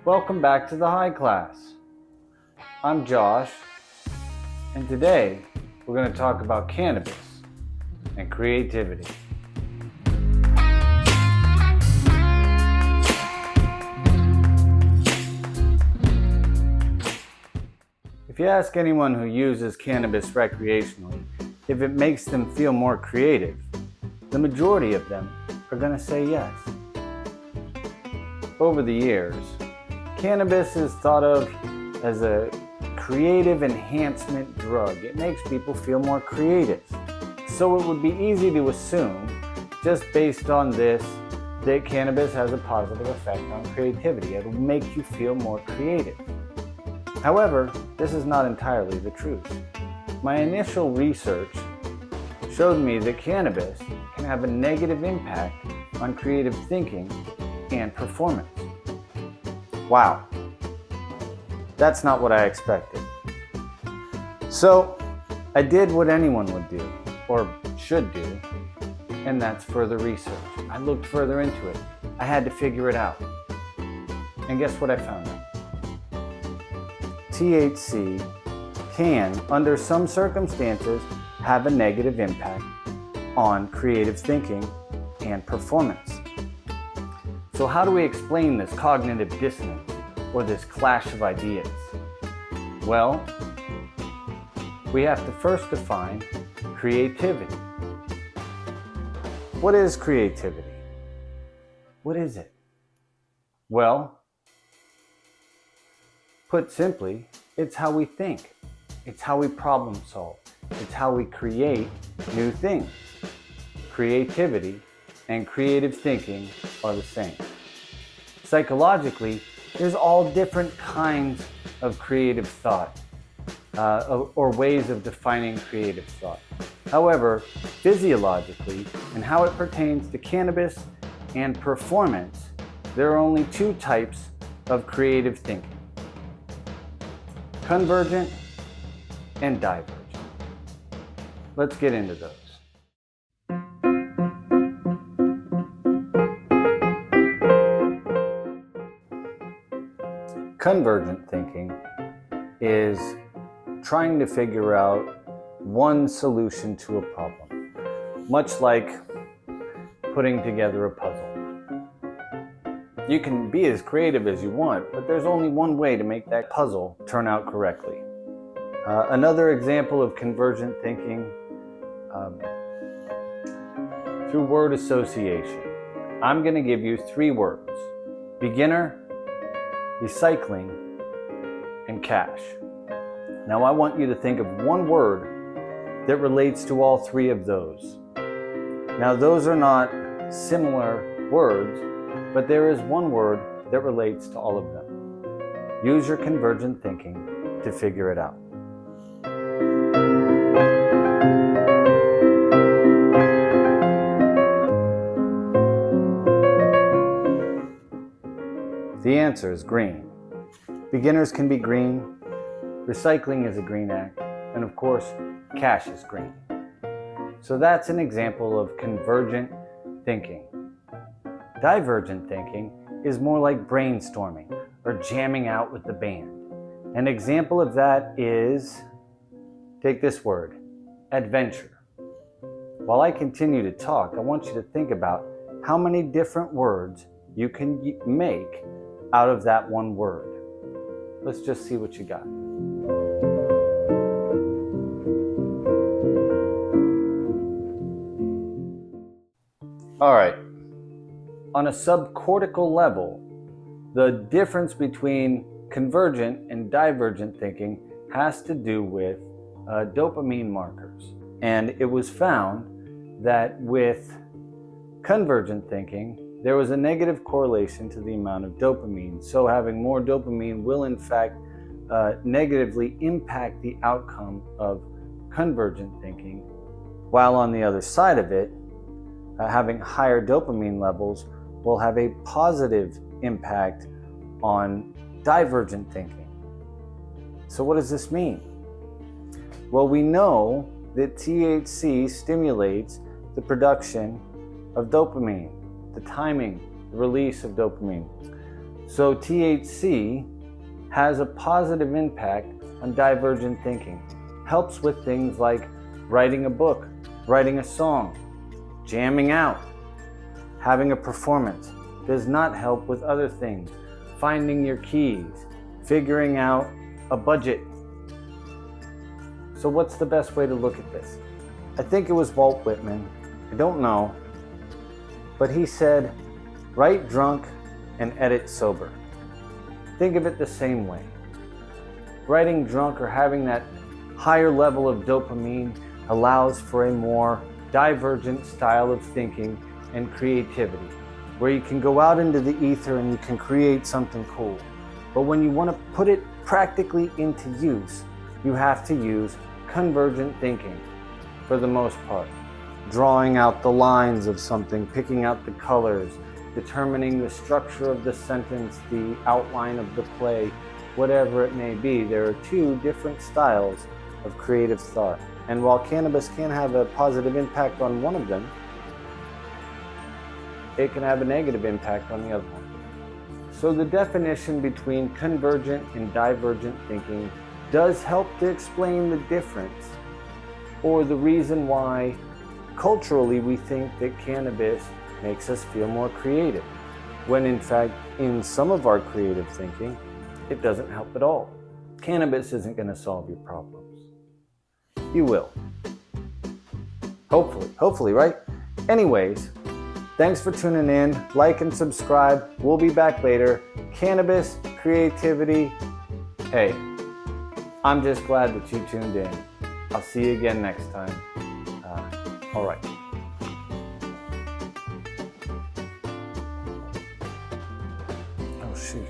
Welcome back to the High Class. I'm Josh, and today we're going to talk about cannabis and creativity. If you ask anyone who uses cannabis recreationally if it makes them feel more creative, the majority of them are going to say yes. Over the years, cannabis is thought of as a creative enhancement drug. It makes people feel more creative. So it would be easy to assume, just based on this, that cannabis has a positive effect on creativity. It will make you feel more creative. However, this is not entirely the truth. My initial research showed me that cannabis can have a negative impact on creative thinking and performance. Wow, that's not what I expected. So I did what anyone would do, or should do, and that's further research. I looked further into it. I had to figure it out. And guess what I found out? THC can, under some circumstances, have a negative impact on creative thinking and performance. So how do we explain this cognitive dissonance or this clash of ideas? Well, we have to first define creativity. What is creativity? What is it? Well, put simply, it's how we think. It's how we problem solve. It's how we create new things. Creativity and creative thinking are the same. Psychologically, there's all different kinds of creative thought or ways of defining creative thought. However, physiologically, and how it pertains to cannabis and performance, there are only two types of creative thinking: Convergent and Divergent. Let's get into those. Convergent thinking is trying to figure out one solution to a problem, much like putting together a puzzle. You can be as creative as you want, but there's only one way to make that puzzle turn out correctly. Another example of convergent thinking, through word association. I'm going to give you three words: beginner, recycling, and cash. Now I want you to think of one word that relates to all three of those. Now those are not similar words, but there is one word that relates to all of them. Use your convergent thinking to figure it out. The answer is green. Beginners can be green, recycling is a green act, and of course, cash is green. So that's an example of convergent thinking. Divergent thinking is more like brainstorming or jamming out with the band. An example of that is, take this word, adventure. While I continue to talk, I want you to think about how many different words you can make out of that one word. Let's just see what you got. All right. On a subcortical level, the difference between convergent and divergent thinking has to do with dopamine markers. And it was found that with convergent thinking, there was a negative correlation to the amount of dopamine. So having more dopamine will in fact negatively impact the outcome of convergent thinking, while on the other side of it, having higher dopamine levels will have a positive impact on divergent thinking. So what does this mean? Well, we know that THC stimulates the production of dopamine, the timing, the release of dopamine. So THC has a positive impact on divergent thinking. Helps with things like writing a book, writing a song, jamming out, having a performance. Does not help with other things, finding your keys, figuring out a budget. So what's the best way to look at this? I think it was Walt Whitman, I don't know, but he said, write drunk and edit sober. Think of it the same way. Writing drunk or having that higher level of dopamine allows for a more divergent style of thinking and creativity, where you can go out into the ether and you can create something cool. But when you want to put it practically into use, you have to use convergent thinking for the most part. Drawing out the lines of something, picking out the colors, determining the structure of the sentence, the outline of the play, whatever it may be. There are two different styles of creative thought. And while cannabis can have a positive impact on one of them, it can have a negative impact on the other one. So the definition between convergent and divergent thinking does help to explain the difference, or the reason why culturally we think that cannabis makes us feel more creative, when in fact in some of our creative thinking it doesn't help at all. Cannabis isn't going to solve your problems. You will. Hopefully, right? Anyways, thanks for tuning in. Like and subscribe. We'll be back later. Cannabis, creativity. Hey, I'm just glad that you tuned in. I'll see you again next time. All right. Oh, shoot.